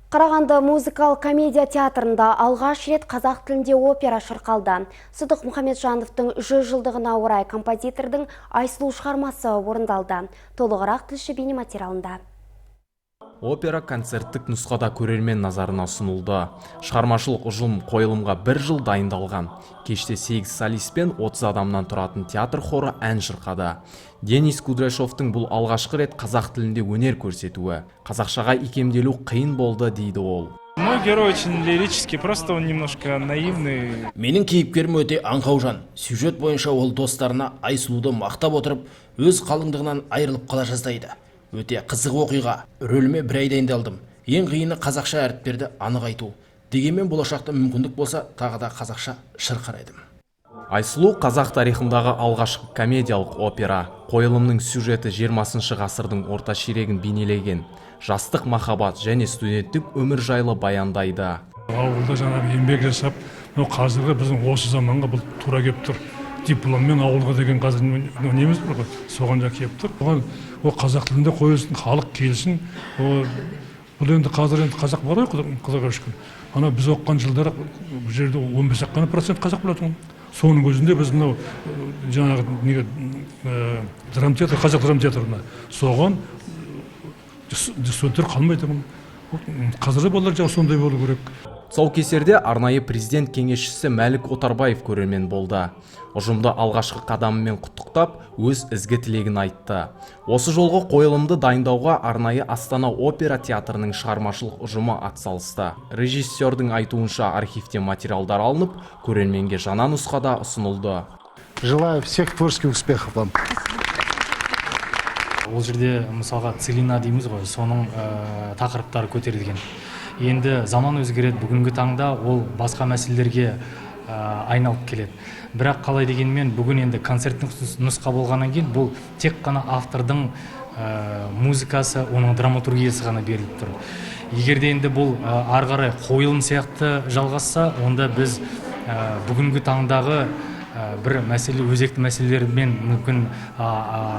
Қарағанды музыкалық комедия театрында алғаш рет қазақ тілінде опера шырқалды. Сыдық Мұхамеджановтың 100 жылдығына орай композитордың Айсұлу шығармасы орындалды. Толығырақ тілші бейнематериалында. Опера концерттік нұсқада көрермен назарына ұсынылды. Шығармашылық ұжым қойылымға 1 жыл дайындалған. Кеште 8 солист пен 30 адамнан тұратын театр хоры ән шырқады. Денис Кудряшовтың бұл алғашқы рет қазақ тілінде өнер көрсетуі. Қазақшаға икемделу қиын болды дейді ол. Мой герой очень лирический, просто он немножко наивный. Менің кейіпкерім өте аңқау жан. Сюжет бойынша ол достарына Айсұлуды мақтап отырып, өз қалыңдығынан айырылып қала жаздайды. Өте қызық оқиға. Рөліме 1 ай дайындалдым. Ең қиыны қазақша әріптерді анық айту. Дегенмен болашақта мүмкіндік болса, тағы да қазақша шырқар едім. Айсұлу қазақ тарихындағы алғашқы комедиялық опера. Қойылымның сюжеті 20 ғасырдың орта ширегін бейнелеген. Жастық махаббат және студенттік өмір жайлы баяндайды. Ауылда жаңағы еңбек жасап, қазіргі біздің осы заманға бұл тура келіп тұр. Дипломмен ауылға деген қазір неміз бар ғой, соған да келіп тұр. Оған ол қазақ тілінде қойылсын, халық келсін. Бұл енді қазір енді қазақ бар ғой, Құдайға шүкір. Ана біз оқыған жылдары бұл жерде 15% қазақ болатын. Соның өзінде біз мынау жаңағы драма театр, қазақ драма театрына соған студенттер қалмайды. Қазір болар жау сондай болу керек. Тұсаукесерде арнайы президент кеңесшісі Мәлік Отарбаев көрермен болды. Ұжымды алғашқы қадамымен құттықтап, өз ізгі тілегін айтты. Осы жолғы қойылымды дайындауға арнайы Астана опера театрының шығармашылық ұжымы атсалысты. Режиссердің айтуынша архивтен материалдар алынып, көрерменге жаңа нұсқада ұсынылды. Желаю всех творческих успехов вам. Ол жерде мысалға целина дейміз ғой, соның тақырыптары көтерілген. Енді заман өзгереді, бүгінгі таңда ол басқа мәселелерге айналып келеді. Бірақ қалай дегенмен бүгін енді концерттік нұсқа болғаннан кейін бұл тек қана автордың музыкасы, оның драматургиясы ғана беріліп тұр. Егер де енді бұл ары қарай қойылым сияқты жалғасса, онда біз бүгінгі таңдағы бір мәселе, өзекті мәселелермен мүмкін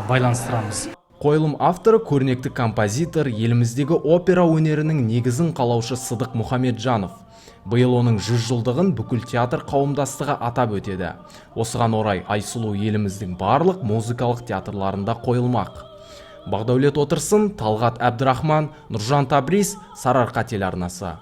байланыстырамыз. Қойылым авторы көрнекті композитор, еліміздегі опера өнерінің негізін қалаушы Сыдық Мұхамеджанов. Биыл оның 100 жылдығын бүкіл театр қауымдастығы атап өтеді. Осыған орай Айсұлу еліміздің барлық музыкалық театрларында қойылмақ. Бағдаулет Отырсын, Талғат Әбдірахман, Нұржан Табрис, Сарыарқа телеарнасы.